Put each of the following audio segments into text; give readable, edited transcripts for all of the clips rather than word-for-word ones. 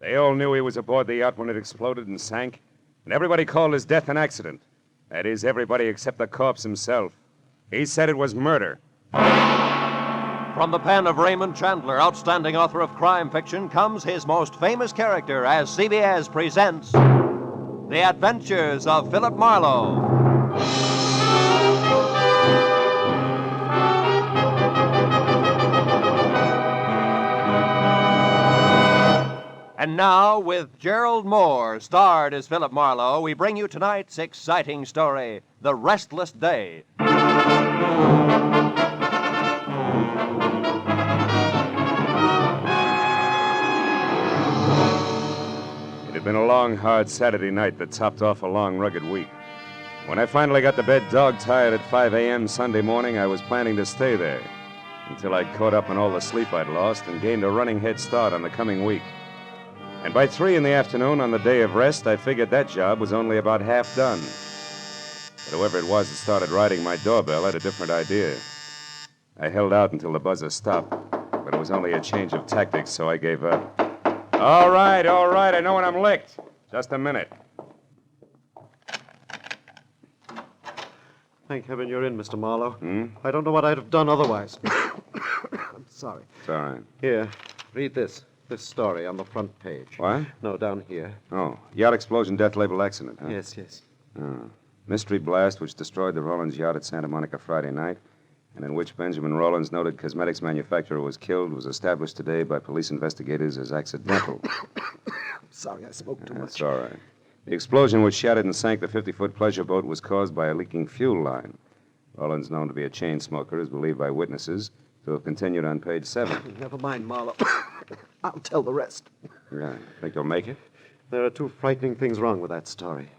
They all knew he was aboard the yacht when it exploded and sank, and everybody called his death an accident. That is, everybody except the corpse himself. He said it was murder. From the pen of Raymond Chandler, outstanding author of crime fiction, comes his most famous character as CBS presents The Adventures of Philip Marlowe. And now, with Gerald Moore, starred as Philip Marlowe, we bring you tonight's exciting story, The Restless Day. It had been a long, hard Saturday night that topped off a long, rugged week. When I finally got to bed dog-tired at 5 a.m. Sunday morning, I was planning to stay there until I'd caught up on all the sleep I'd lost and gained a running head start on the coming week. And by 3 in the afternoon on the day of rest, I figured that job was only about half done. But whoever it was that started riding my doorbell had a different idea. I held out until the buzzer stopped, but it was only a change of tactics, so I gave up. All right, I know when I'm licked. Just a minute. Thank heaven you're in, Mr. Marlowe. I don't know what I'd have done otherwise. I'm sorry. It's all right. Here, read this. This story on the front page. What? No, down here. Oh, yacht explosion, death label accident, huh? Yes. Oh. Mystery blast which destroyed the Rollins yacht at Santa Monica Friday night, and in which Benjamin Rollins, noted cosmetics manufacturer, was killed, was established today by police investigators as accidental. I'm sorry, I spoke too much. That's all right. The explosion which shattered and sank the 50-foot pleasure boat was caused by a leaking fuel line. Rollins, known to be a chain smoker, is believed by witnesses to have continued on page 7. Never mind, Marlowe. I'll tell the rest. Yeah. Think you'll make it? There are two frightening things wrong with that story.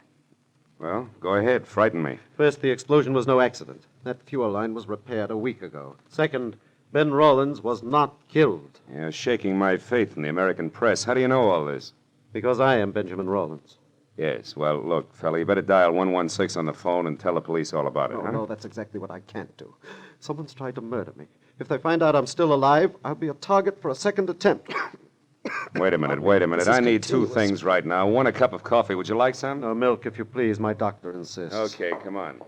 Well, go ahead. Frighten me. First, the explosion was no accident. That fuel line was repaired a week ago. Second, Ben Rollins was not killed. You're shaking my faith in the American press. How do you know all this? Because I am Benjamin Rollins. Yes. Well, look, fella, you better dial 116 on the phone and tell the police all about it, huh? No, that's exactly what I can't do. Someone's tried to murder me. If they find out I'm still alive, I'll be a target for a second attempt. Wait a minute. I need two things right now. One, a cup of coffee. Would you like some? No, milk, if you please. My doctor insists. Okay, come on.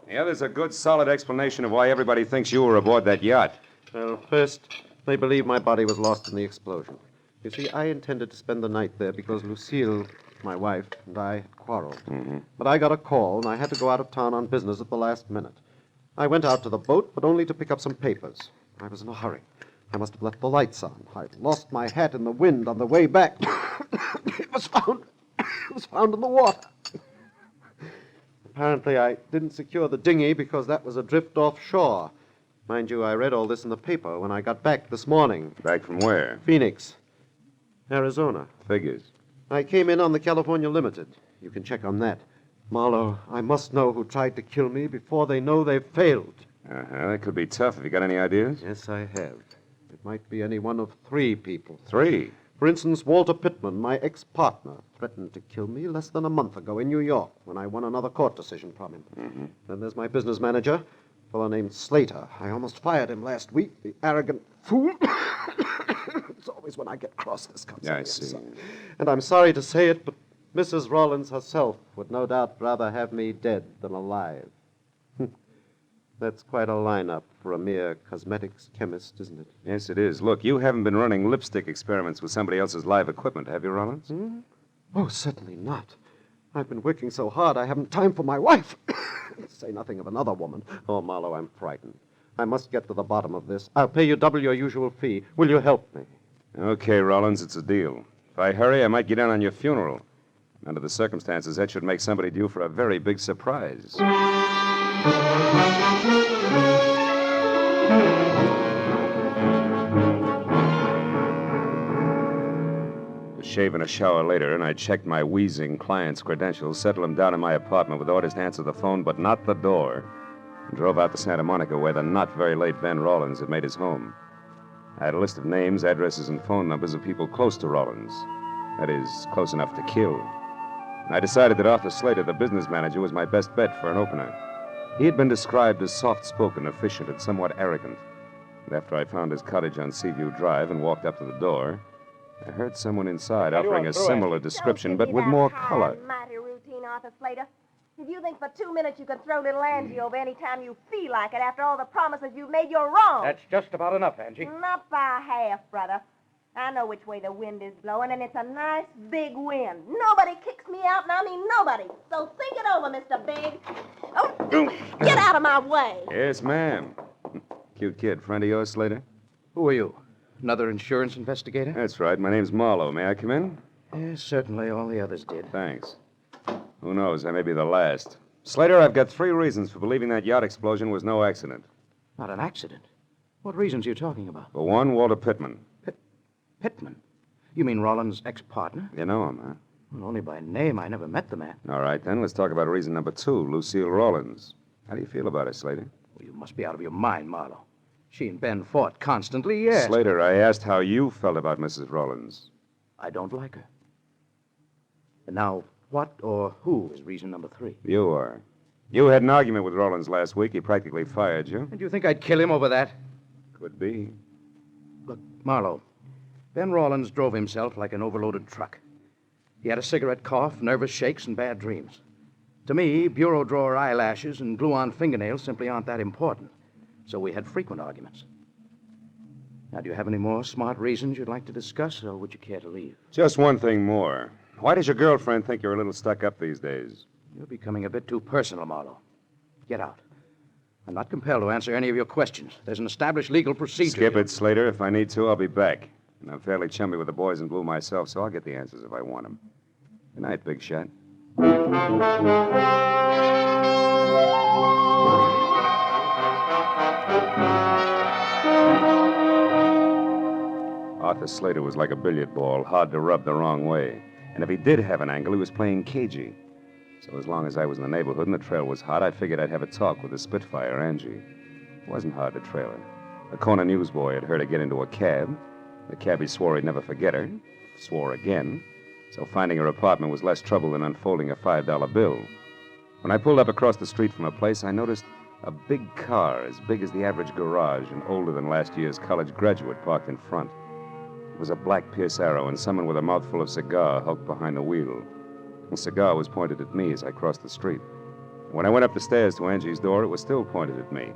The other's a good, solid explanation of why everybody thinks you were aboard that yacht. Well, first, they believe my body was lost in the explosion. You see, I intended to spend the night there because Lucille, my wife, and I had quarreled. Mm-hmm. But I got a call, and I had to go out of town on business at the last minute. I went out to the boat, but only to pick up some papers. I was in a hurry. I must have left the lights on. I'd lost my hat in the wind on the way back. It was found in the water. Apparently, I didn't secure the dinghy because that was adrift offshore. Mind you, I read all this in the paper when I got back this morning. Back from where? Phoenix, Arizona. Figures. I came in on the California Limited. You can check on that. Marlowe, I must know who tried to kill me before they know they've failed. That could be tough. Have you got any ideas? Yes, I have. It might be any one of 3 people. 3? For instance, Walter Pittman, my ex-partner, threatened to kill me less than a month ago in New York when I won another court decision from him. Mm-hmm. Then there's my business manager, a fellow named Slater. I almost fired him last week, the arrogant fool. It's always when I get cross this comes Yeah, out. I see. And I'm sorry to say it, but Mrs. Rollins herself would no doubt rather have me dead than alive. That's quite a lineup for a mere cosmetics chemist, isn't it? Yes, it is. Look, you haven't been running lipstick experiments with somebody else's live equipment, have you, Rollins? Oh, certainly not. I've been working so hard I haven't time for my wife. Say nothing of another woman. Oh, Marlowe, I'm frightened. I must get to the bottom of this. I'll pay you double your usual fee. Will you help me? Okay, Rollins, it's a deal. If I hurry, I might get in on your funeral. Under the circumstances, that should make somebody due for a very big surprise. A shave and a shower later, and I checked my wheezing client's credentials, settled him down in my apartment with orders to answer the phone, but not the door, and drove out to Santa Monica, where the not very late Ben Rollins had made his home. I had a list of names, addresses, and phone numbers of people close to Rollins. That is, close enough to kill. I decided that Arthur Slater, the business manager, was my best bet for an opener. He had been described as soft-spoken, efficient, and somewhat arrogant. And after I found his cottage on Seaview Drive and walked up to the door, I heard someone inside offering a similar description, but with more color. Mighty routine, Arthur Slater. If you think for 2 minutes you can throw little Angie over any time you feel like it after all the promises you've made, you're wrong. That's just about enough, Angie. Not by half, brother. I know which way the wind is blowing, and it's a nice big wind. Nobody kicks me out, and I mean nobody. So think it over, Mr. Big. Oh, get out of my way. Yes, ma'am. Cute kid. Friend of yours, Slater? Who are you? Another insurance investigator? That's right. My name's Marlowe. May I come in? Yes, certainly. All the others did. Thanks. Who knows? I may be the last. Slater, I've got 3 reasons for believing that yacht explosion was no accident. Not an accident? What reasons are you talking about? For one, Walter Pittman. Pittman? You mean Rollins' ex-partner? You know him, huh? Well, only by name. I never met the man. All right, then. Let's talk about reason number 2, Lucille Rawlins. How do you feel about her, Slater? Well, you must be out of your mind, Marlowe. She and Ben fought constantly, yes. Slater, I asked how you felt about Mrs. Rawlins. I don't like her. And now, what or who is reason number 3? You are. You had an argument with Rawlins last week. He practically fired you. And you think I'd kill him over that? Could be. Look, Marlowe, Ben Rawlins drove himself like an overloaded truck. He had a cigarette cough, nervous shakes, and bad dreams. To me, bureau drawer eyelashes and glue-on fingernails simply aren't that important. So we had frequent arguments. Now, do you have any more smart reasons you'd like to discuss, or would you care to leave? Just one thing more. Why does your girlfriend think you're a little stuck up these days? You're becoming a bit too personal, Marlowe. Get out. I'm not compelled to answer any of your questions. There's an established legal procedure. Skip it, Slater. If I need to, I'll be back. And I'm fairly chummy with the boys in blue myself, so I'll get the answers if I want them. Good night, big shot. Arthur Slater was like a billiard ball, hard to rub the wrong way. And if he did have an angle, he was playing cagey. So as long as I was in the neighborhood and the trail was hot, I figured I'd have a talk with the Spitfire, Angie. It wasn't hard to trail her. A corner newsboy had heard her get into a cab. The cabbie swore he'd never forget her. Swore again. So finding her apartment was less trouble than unfolding a $5 bill. When I pulled up across the street from her place, I noticed a big car as big as the average garage and older than last year's college graduate parked in front. It was a black Pierce Arrow, and someone with a mouthful of cigar hulked behind the wheel. The cigar was pointed at me as I crossed the street. When I went up the stairs to Angie's door, it was still pointed at me.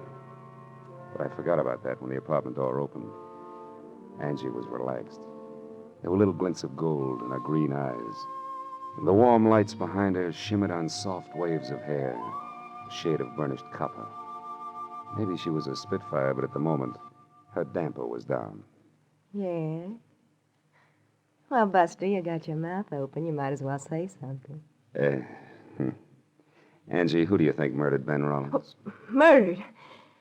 But I forgot about that when the apartment door opened. Angie was relaxed. There were little glints of gold in her green eyes. And the warm lights behind her shimmered on soft waves of hair, a shade of burnished copper. Maybe she was a Spitfire, but at the moment, her damper was down. Yeah? Well, Buster, you got your mouth open. You might as well say something. Angie, who do you think murdered Ben Rollins? Murdered?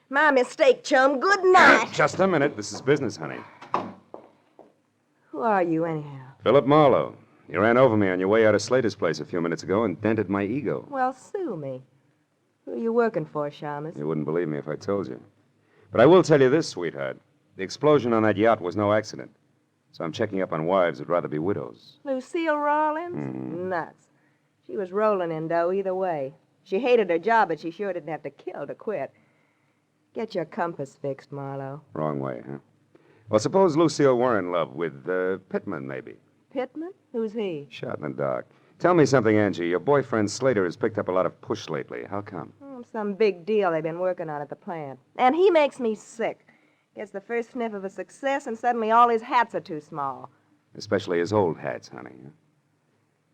My mistake, chum. Good night. Just a minute. This is business, honey. Who are you, anyhow? Philip Marlowe. You ran over me on your way out of Slater's place a few minutes ago and dented my ego. Well, sue me. Who are you working for, Shamus? You wouldn't believe me if I told you. But I will tell you this, sweetheart. The explosion on that yacht was no accident. So I'm checking up on wives who'd rather be widows. Lucille Rawlins? Mm-hmm. Nuts. She was rolling in dough either way. She hated her job, but she sure didn't have to kill to quit. Get your compass fixed, Marlowe. Wrong way, huh? Well, suppose Lucille were in love with Pittman, maybe. Pittman? Who's he? Shot in the dark. Tell me something, Angie. Your boyfriend Slater has picked up a lot of push lately. How come? Some big deal they've been working on at the plant. And he makes me sick. Gets the first sniff of a success, and suddenly all his hats are too small. Especially his old hats, honey.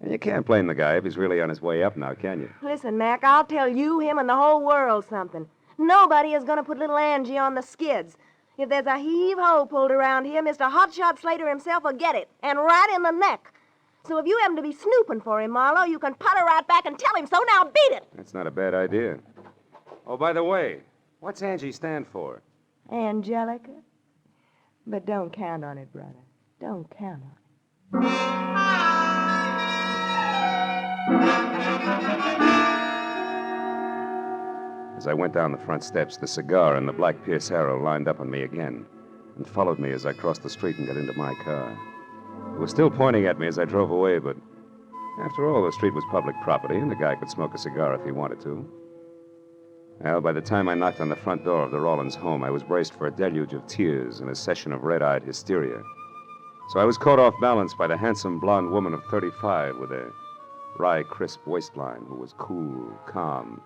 And you can't blame the guy if he's really on his way up now, can you? Listen, Mac, I'll tell you, him, and the whole world something. Nobody is going to put little Angie on the skids. If there's a heave-ho pulled around here, Mr. Hotshot Slater himself will get it, and right in the neck. So if you happen to be snooping for him, Marlowe, you can putter right back and tell him so. Now beat it. That's not a bad idea. Oh, by the way, what's Angie stand for? Angelica? But don't count on it, brother. Don't count on it. As I went down the front steps, the cigar and the black Pierce Arrow lined up on me again and followed me as I crossed the street and got into my car. It was still pointing at me as I drove away, but after all, the street was public property and the guy could smoke a cigar if he wanted to. Well, by the time I knocked on the front door of the Rawlins home, I was braced for a deluge of tears and a session of red-eyed hysteria. So I was caught off balance by the handsome blonde woman of 35 with a wry, crisp waistline who was cool, calm,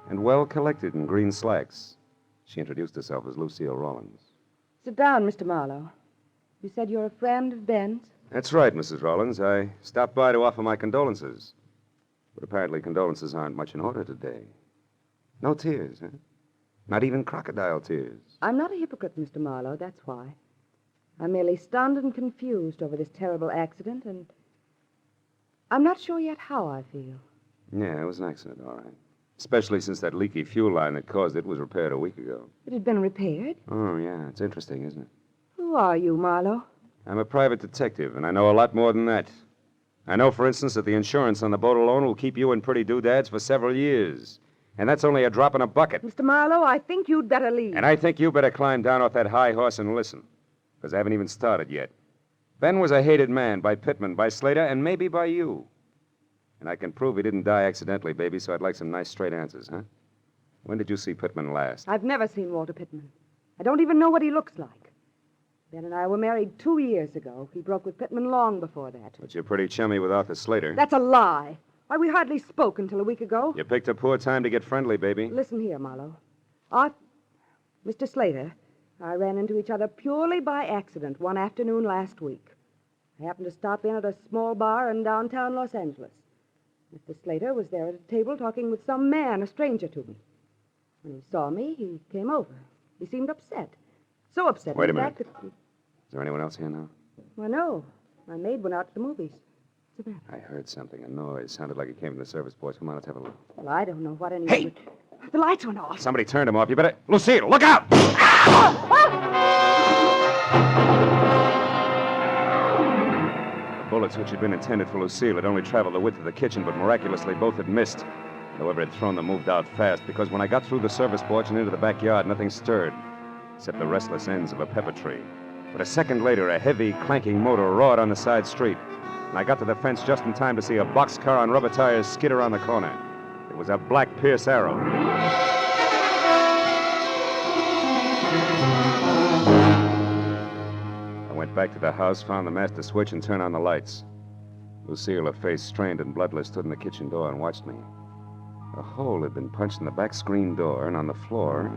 and well collected in green slacks. She introduced herself as Lucille Rawlins. Sit down, Mr. Marlowe. You said you're a friend of Ben's? That's right, Mrs. Rawlins. I stopped by to offer my condolences. But apparently condolences aren't much in order today. No tears, huh? Not even crocodile tears. I'm not a hypocrite, Mr. Marlowe, that's why. I'm merely stunned and confused over this terrible accident, and I'm not sure yet how I feel. Yeah, it was an accident, all right. Especially since that leaky fuel line that caused it was repaired a week ago. It had been repaired? Oh, yeah. It's interesting, isn't it? Who are you, Marlowe? I'm a private detective, and I know a lot more than that. I know, for instance, that the insurance on the boat alone will keep you in pretty doodads for several years. And that's only a drop in a bucket. Mr. Marlowe, I think you'd better leave. And I think you better climb down off that high horse and listen. Because I haven't even started yet. Ben was a hated man by Pittman, by Slater, and maybe by you. And I can prove he didn't die accidentally, baby, so I'd like some nice straight answers, huh? When did you see Pittman last? I've never seen Walter Pittman. I don't even know what he looks like. Ben and I were married 2 years ago. He broke with Pittman long before that. But you're pretty chummy with Arthur Slater. That's a lie. Why, we hardly spoke until a week ago. You picked a poor time to get friendly, baby. Listen here, Marlowe. Mr. Slater, I ran into each other purely by accident one afternoon last week. I happened to stop in at a small bar in downtown Los Angeles. Mr. Slater was there at a table talking with some man, a stranger to me. When he saw me, he came over. He seemed upset. So upset, Wait a in minute. fact, that... Is there anyone else here now? Well, no. My maid went out to the movies. What's the matter? I heard something, a noise. Sounded like it came from the service boys. Come on, let's have a look. Well, I don't know what anyone... Hey! The lights went off. Somebody turned him off. You better... Lucille, look out! The bullets which had been intended for Lucille had only traveled the width of the kitchen, but miraculously both had missed. Whoever had thrown them moved out fast, because when I got through the service porch and into the backyard, nothing stirred, except the restless ends of a pepper tree. But a second later, a heavy, clanking motor roared on the side street, and I got to the fence just in time to see a boxcar on rubber tires skid around the corner. It was a black Pierce Arrow. I went back to the house, found the master switch, and turned on the lights. Lucille, her face strained and bloodless, stood in the kitchen door and watched me. A hole had been punched in the back screen door, and on the floor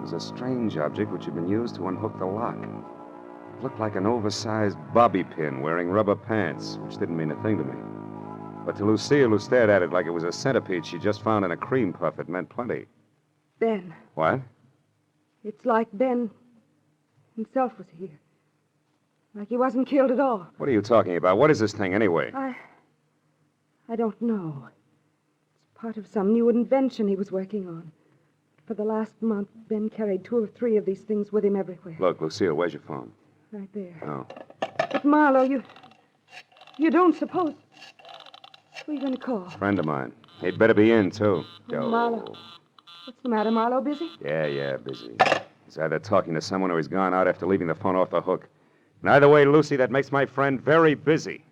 was a strange object which had been used to unhook the lock. It looked like an oversized bobby pin wearing rubber pants, which didn't mean a thing to me. But to Lucille, who stared at it like it was a centipede she just found in a cream puff, it meant plenty. Ben. What? It's like Ben himself was here. Like he wasn't killed at all. What are you talking about? What is this thing, anyway? I don't know. It's part of some new invention he was working on. For the last month, Ben carried 2 or 3 of these things with him everywhere. Look, Lucille, where's your phone? Right there. Oh. But, Marlowe, you don't suppose... Who are you going to call? Friend of mine. He'd better be in, too. Oh, Marlowe. What's the matter, Marlowe? Busy? Yeah, busy. He's either talking to someone or he's gone out after leaving the phone off the hook. And either way, Lucy, that makes my friend very busy.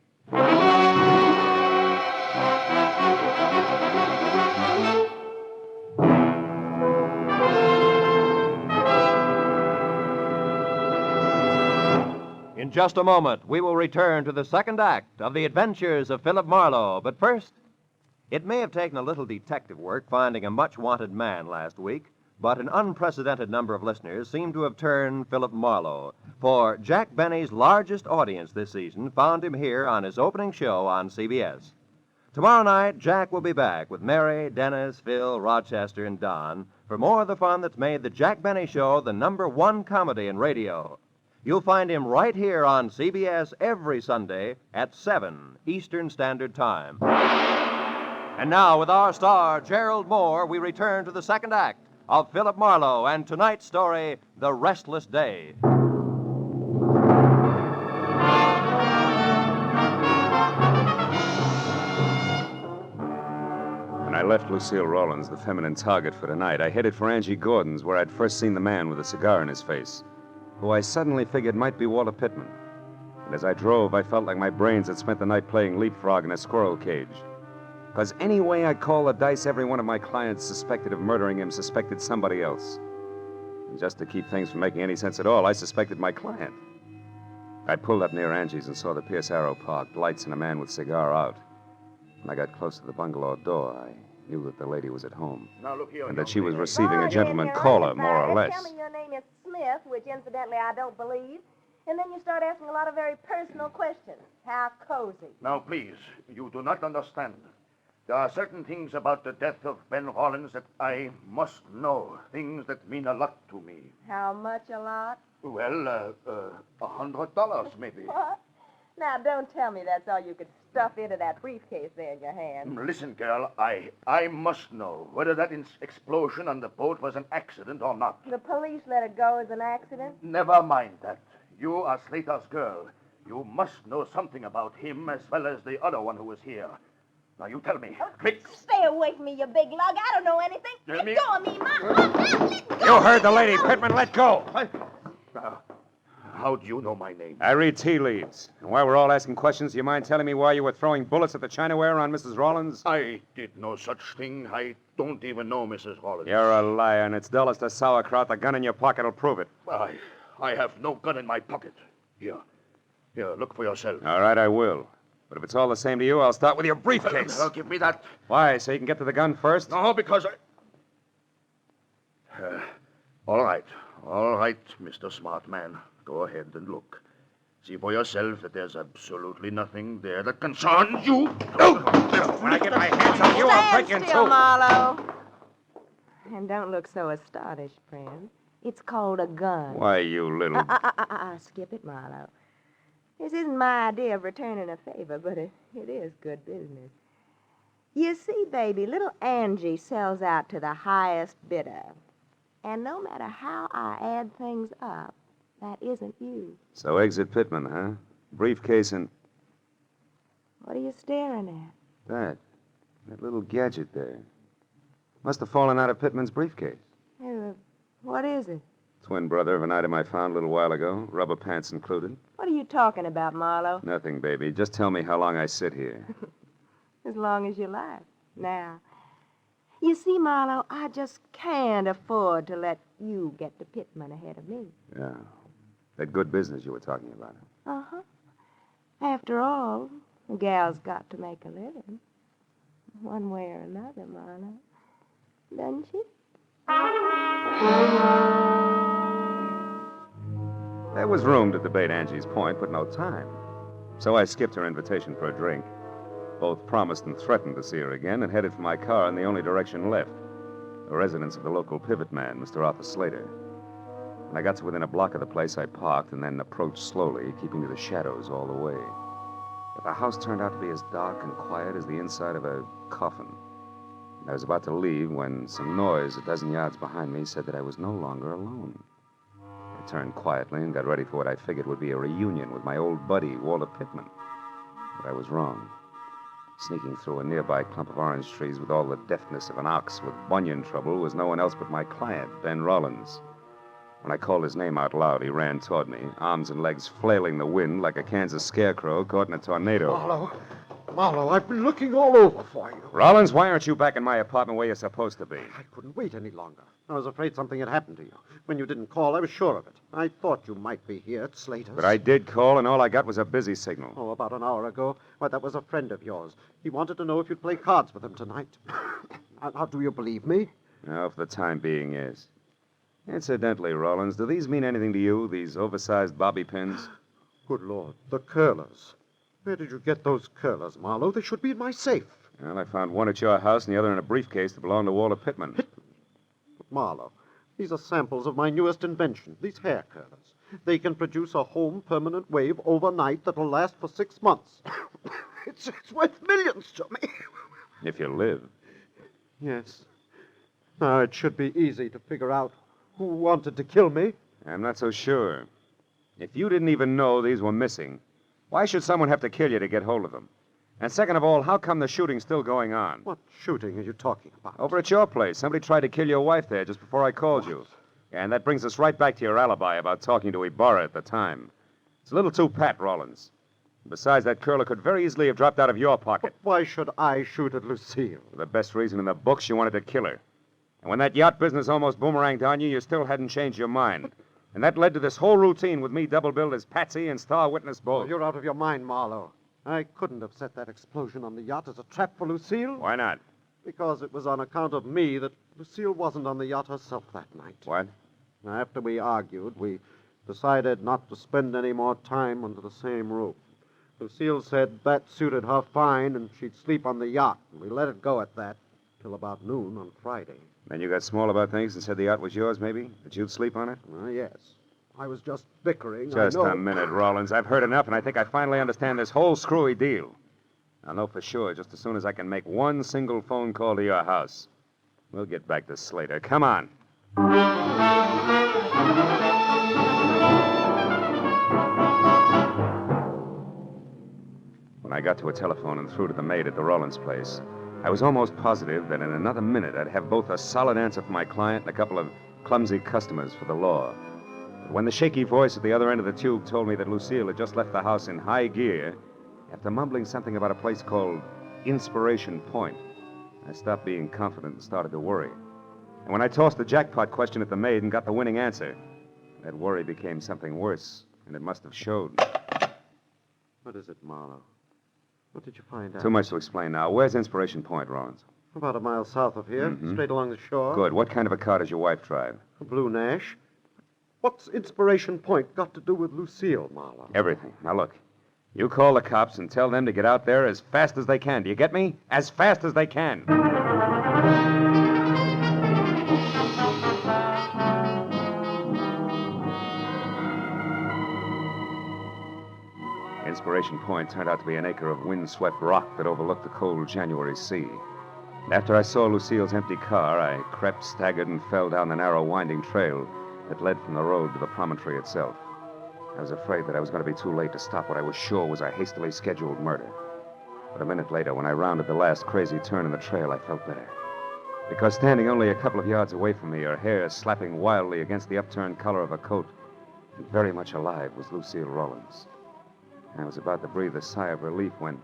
In just a moment, we will return to the second act of the adventures of Philip Marlowe. But first, it may have taken a little detective work finding a much-wanted man last week, but an unprecedented number of listeners seem to have turned Philip Marlowe. For Jack Benny's largest audience this season found him here on his opening show on CBS. Tomorrow night, Jack will be back with Mary, Dennis, Phil, Rochester, and Don for more of the fun that's made the Jack Benny Show the #1 comedy in radio. You'll find him right here on CBS every Sunday at 7 Eastern Standard Time. And now, with our star, Gerald Moore, we return to the second act of Philip Marlowe and tonight's story, The Restless Day. When I left Lucille Rawlins, the feminine target for tonight, I headed for Angie Gordon's, where I'd first seen the man with a cigar in his face, who I suddenly figured might be Walter Pittman. And as I drove, I felt like my brains had spent the night playing leapfrog in a squirrel cage. Because any way I called the dice, every one of my clients suspected of murdering him suspected somebody else. And just to keep things from making any sense at all, I suspected my client. I pulled up near Angie's and saw the Pierce Arrow parked, lights and a man with cigar out. When I got close to the bungalow door, I knew that the lady was at home. Now look here, And young that she was lady. receiving a Lord, gentleman you're caller, right, more or Father. less. Tell me your name is Smith, which incidentally I don't believe. And then you start asking a lot of very personal questions. How cozy. Now, please, you do not understand. There are certain things about the death of Ben Rollins that I must know. Things that mean a lot to me. How much a lot? Well, $100 maybe. What? Now, don't tell me that's all you could stuff into that briefcase there in your hand. Listen, girl, I must know whether that explosion on the boat was an accident or not. The police let it go as an accident? Never mind that. You are Slater's girl. You must know something about him as well as the other one who was here. Now, you tell me. Quick. Stay away from me, you big lug. I don't know anything. Let Let me- go of me, Ma. Let go. You heard the lady, Pittman. Let go. How do you know my name? I read tea leaves. And while we're all asking questions, do you mind telling me why you were throwing bullets at the Chinaware on Mrs. Rollins? I did no such thing. I don't even know Mrs. Rollins. You're a liar, and it's dull as the sauerkraut. The gun in your pocket will prove it. I have no gun in my pocket. Here, look for yourself. All right, I will. But if it's all the same to you, I'll start with your briefcase. Give me that. Why, so you can get to the gun first? No, because all right, Mr. Smart Man. Go ahead and look. See for yourself that there's absolutely nothing there that concerns you. When I get my hands on you, I'll break you in Stand still, two. Marlowe. And don't look so astonished, friend. It's called a gun. Why, you little... Skip it, Marlowe. This isn't my idea of returning a favor, but it is good business. You see, baby, little Angie sells out to the highest bidder. And no matter how I add things up, that isn't you. So exit Pittman, huh? Briefcase and... What are you staring at? That little gadget there. Must have fallen out of Pittman's briefcase. What is it? Twin brother of an item I found a little while ago, rubber pants included. What are you talking about, Marlowe? Nothing, baby. Just tell me how long I sit here. As long as you like. Now, you see, Marlowe, I just can't afford to let you get to Pittman ahead of me. Yeah. That good business you were talking about. Uh-huh. After all, a gal's got to make a living. One way or another, Marlowe. Doesn't she? There was room to debate Angie's point, but no time. So I skipped her invitation for a drink. Both promised and threatened to see her again and headed for my car in the only direction left, the residence of the local pivot man, Mr. Arthur Slater. When I got to within a block of the place, I parked and then approached slowly, keeping to the shadows all the way. But the house turned out to be as dark and quiet as the inside of a coffin. I was about to leave when some noise a dozen yards behind me said that I was no longer alone. I turned quietly and got ready for what I figured would be a reunion with my old buddy, Walter Pittman. But I was wrong. Sneaking through a nearby clump of orange trees with all the deftness of an ox with bunion trouble was no one else but my client, Ben Rollins. When I called his name out loud, he ran toward me, arms and legs flailing the wind like a Kansas scarecrow caught in a tornado. Marlowe, I've been looking all over for you. Rollins, why aren't you back in my apartment where you're supposed to be? I couldn't wait any longer. I was afraid something had happened to you. When you didn't call, I was sure of it. I thought you might be here at Slater's. But I did call, and all I got was a busy signal. Oh, about an hour ago. Why, that was a friend of yours. He wanted to know if you'd play cards with him tonight. Now, do you believe me? No, for the time being, yes. Incidentally, Rollins, do these mean anything to you, these oversized bobby pins? Good Lord, the curlers. Where did you get those curlers, Marlowe? They should be in my safe. Well, I found one at your house and the other in a briefcase that belonged to Walter Pittman. But Marlowe, these are samples of my newest invention, these hair curlers. They can produce a home permanent wave overnight that'll last for 6 months. It's worth millions to me. If you live. Yes. Now, it should be easy to figure out who wanted to kill me. I'm not so sure. If you didn't even know these were missing, why should someone have to kill you to get hold of them? And second of all, how come the shooting's still going on? What shooting are you talking about? Over at your place. Somebody tried to kill your wife there just before I called you. And that brings us right back to your alibi about talking to Ibarra at the time. It's a little too pat, Rollins. Besides, that curler could very easily have dropped out of your pocket. But why should I shoot at Lucille? For the best reason in the books, you wanted to kill her. And when that yacht business almost boomeranged on you, you still hadn't changed your mind. And that led to this whole routine with me double-billed as Patsy and star witness Oh, both. you're out of your mind, Marlowe. I couldn't have set that explosion on the yacht as a trap for Lucille. Why not? Because it was on account of me that Lucille wasn't on the yacht herself that night. What? After we argued, we decided not to spend any more time under the same roof. Lucille said that suited her fine and she'd sleep on the yacht. We let it go at that till about noon on Friday. Then you got small about things and said the yacht was yours, maybe? That you'd sleep on it? Yes. I was just bickering. Just I know. a minute, Rollins. I've heard enough, and I think I finally understand this whole screwy deal. I'll know for sure just as soon as I can make one single phone call to your house. We'll get back to Slater. Come on. When I got to a telephone and through to the maid at the Rollins place, I was almost positive that in another minute I'd have both a solid answer for my client and a couple of clumsy customers for the law. But when the shaky voice at the other end of the tube told me that Lucille had just left the house in high gear, after mumbling something about a place called Inspiration Point, I stopped being confident and started to worry. And when I tossed the jackpot question at the maid and got the winning answer, that worry became something worse, and it must have showed. What is it, Marlowe? What did you find out? Too much to explain now. Where's Inspiration Point, Rollins? About a mile south of here, straight along the shore. Good. What kind of a car does your wife drive? A blue Nash. What's Inspiration Point got to do with Lucille, Marlowe? Everything. Now, look. You call the cops and tell them to get out there as fast as they can. Do you get me? As fast as they can. Inspiration Point turned out to be an acre of wind-swept rock that overlooked the cold January sea. And after I saw Lucille's empty car, I crept, staggered, and fell down the narrow, winding trail that led from the road to the promontory itself. I was afraid that I was going to be too late to stop what I was sure was a hastily scheduled murder. But a minute later, when I rounded the last crazy turn in the trail, I felt better. Because standing only a couple of yards away from me, her hair slapping wildly against the upturned collar of her coat, and very much alive, was Lucille Rollins. I was about to breathe a sigh of relief when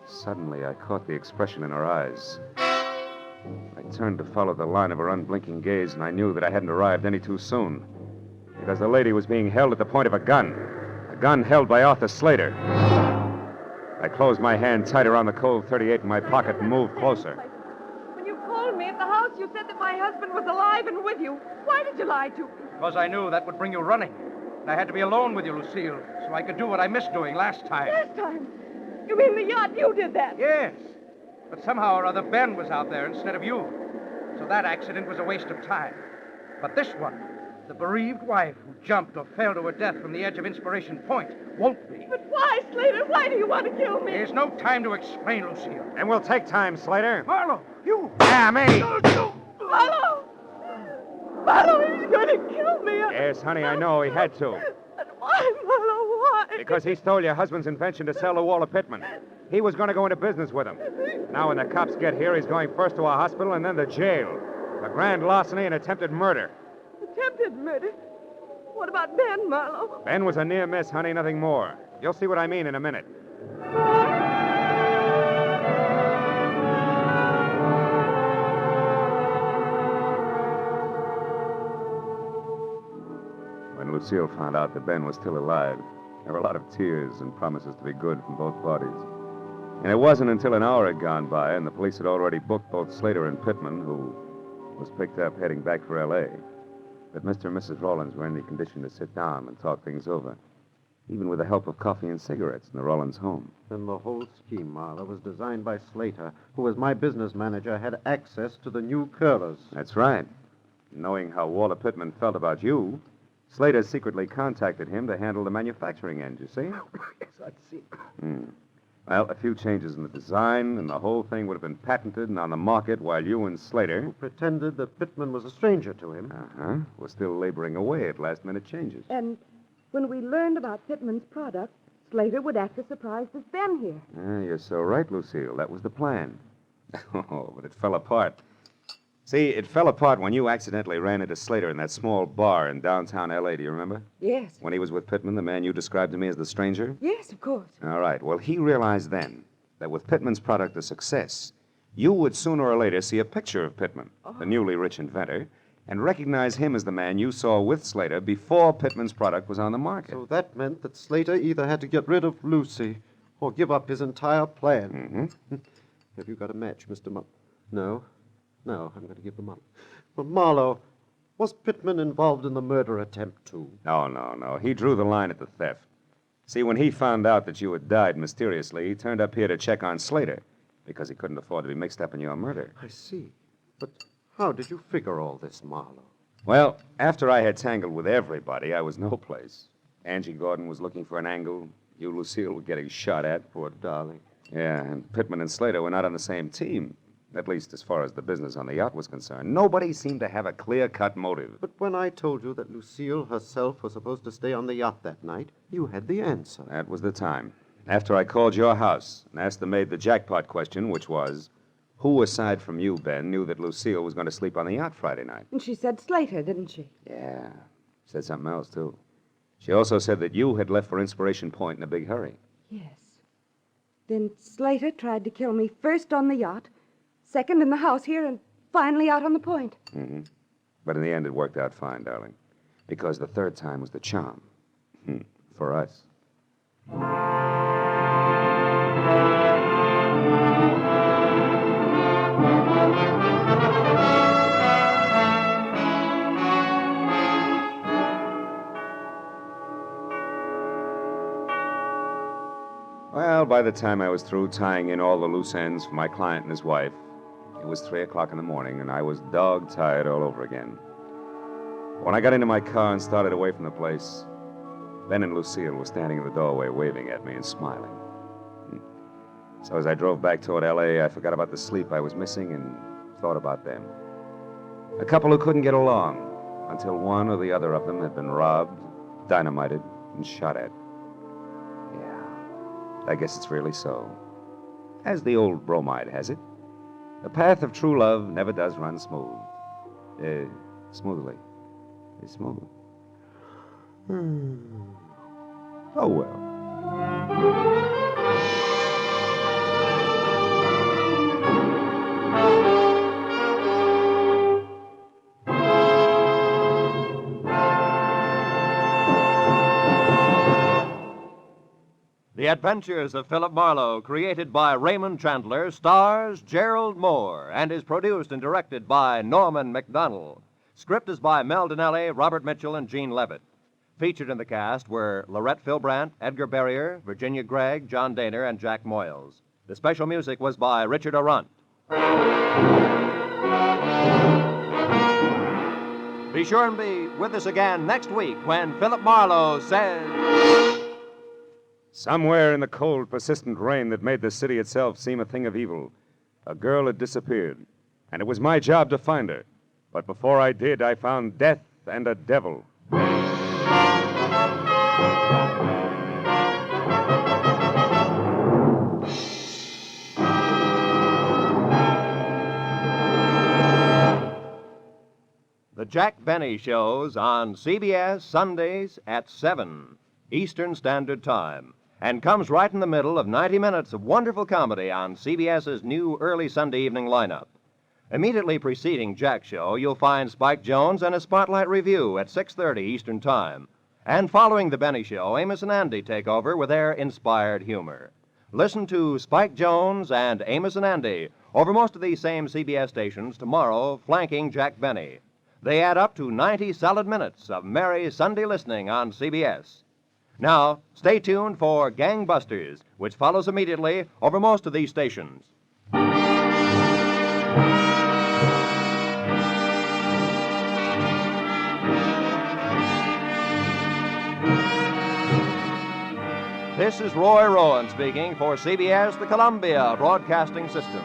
suddenly I caught the expression in her eyes. I turned to follow the line of her unblinking gaze, and I knew that I hadn't arrived any too soon. Because the lady was being held at the point of a gun held by Arthur Slater. I closed my hand tight around the cold .38 in my pocket and moved closer. When you called me at the house, you said that my husband was alive and with you. Why did you lie to me? Because I knew that would bring you running. And I had to be alone with you, Lucille, so I could do what I missed doing last time. Last time? You mean the yacht? You did that? Yes. But somehow or other, Ben was out there instead of you. So that accident was a waste of time. But this one, the bereaved wife who jumped or fell to her death from the edge of Inspiration Point, won't be. But why, Slater? Why do you want to kill me? There's no time to explain, Lucille. And we'll take time, Slater. Marlowe, you! Yeah, me. Marlowe! Marlowe, he's going to kill me. Yes, honey, I know. He had to. And why, Marlowe? Why? Because he stole your husband's invention to sell to Walter Pittman. He was going to go into business with him. Now, when the cops get here, he's going first to a hospital and then to jail. A grand larceny and attempted murder. Attempted murder? What about Ben, Marlowe? Ben was a near miss, honey, nothing more. You'll see what I mean in a minute. When Lucille found out that Ben was still alive, there were a lot of tears and promises to be good from both parties. And it wasn't until an hour had gone by and the police had already booked both Slater and Pittman, who was picked up heading back for L.A., that Mr. and Mrs. Rollins were in the condition to sit down and talk things over, even with the help of coffee and cigarettes in the Rollins home. And the whole scheme, Marlowe, was designed by Slater, who, as my business manager, had access to the new curlers. That's right. Knowing how Walter Pittman felt about you, Slater secretly contacted him to handle the manufacturing end, you see? Yes, I'd see. Well, a few changes in the design, and the whole thing would have been patented and on the market while you and Slater... Pretended that Pittman was a stranger to him. were still laboring away at last-minute changes. And when we learned about Pittman's product, Slater would act as surprised as Ben here. You're so right, Lucille. That was the plan. Oh, but it fell apart. See, it fell apart when you accidentally ran into Slater in that small bar in downtown L.A., do you remember? Yes. When he was with Pittman, the man you described to me as the stranger? Yes, of course. All right. Well, he realized then that with Pittman's product a success, you would sooner or later see a picture of Pittman, the newly rich inventor, and recognize him as the man you saw with Slater before Pittman's product was on the market. So that meant that Slater either had to get rid of Lucy or give up his entire plan. Have you got a match, Mr. No, I'm going to give them up. But Marlowe, was Pittman involved in the murder attempt, too? No. He drew the line at the theft. See, when he found out that you had died mysteriously, he turned up here to check on Slater because he couldn't afford to be mixed up in your murder. I see. But how did you figure all this, Marlowe? Well, after I had tangled with everybody, I was no place. Angie Gordon was looking for an angle. You, Lucille, were getting shot at. Poor darling. Yeah, and Pittman and Slater were not on the same team, at least as far as the business on the yacht was concerned. Nobody seemed to have a clear-cut motive. But when I told you that Lucille herself was supposed to stay on the yacht that night, you had the answer. That was the time. After I called your house and asked the maid the jackpot question, which was, who aside from you, Ben, knew that Lucille was going to sleep on the yacht Friday night? And she said Slater, didn't she? Yeah. Said something else, too. She also said that you had left for Inspiration Point in a big hurry. Yes. Then Slater tried to kill me first on the yacht, second in the house here, and finally out on the point. But in the end, it worked out fine, darling. Because the third time was the charm. For us. Well, by the time I was through tying in all the loose ends for my client and his wife, it was 3 o'clock in the morning, and I was dog-tired all over again. When I got into my car and started away from the place, Ben and Lucille were standing in the doorway waving at me and smiling. So as I drove back toward L.A., I forgot about the sleep I was missing and thought about them. A couple who couldn't get along until one or the other of them had been robbed, dynamited, and shot at. Yeah, I guess it's really so. As the old bromide has it, the path of true love never does run smooth. Smoothly. It's smooth. Oh, well. The Adventures of Philip Marlowe, created by Raymond Chandler, stars Gerald Moore and is produced and directed by Norman MacDonald. Script is by Mel Donnelly, Robert Mitchell, and Gene Levitt. Featured in the cast were Lorette Philbrandt, Edgar Barrier, Virginia Gregg, John Daner, and Jack Moyles. The special music was by Richard Arunt. Be sure and be with us again next week when Philip Marlowe says... Somewhere in the cold, persistent rain that made the city itself seem a thing of evil, a girl had disappeared, and it was my job to find her. But before I did, I found death and a devil. The Jack Benny Show's on CBS Sundays at 7 Eastern Standard Time, and comes right in the middle of 90 minutes of wonderful comedy on CBS's new early Sunday evening lineup. Immediately preceding Jack's show, you'll find Spike Jones and a Spotlight Review at 6:30 Eastern Time. And following the Benny Show, Amos and Andy take over with their inspired humor. Listen to Spike Jones and Amos and Andy over most of these same CBS stations tomorrow, flanking Jack Benny. They add up to 90 solid minutes of merry Sunday listening on CBS. Now, stay tuned for Gangbusters, which follows immediately over most of these stations. This is Roy Rowan speaking for CBS, the Columbia Broadcasting System.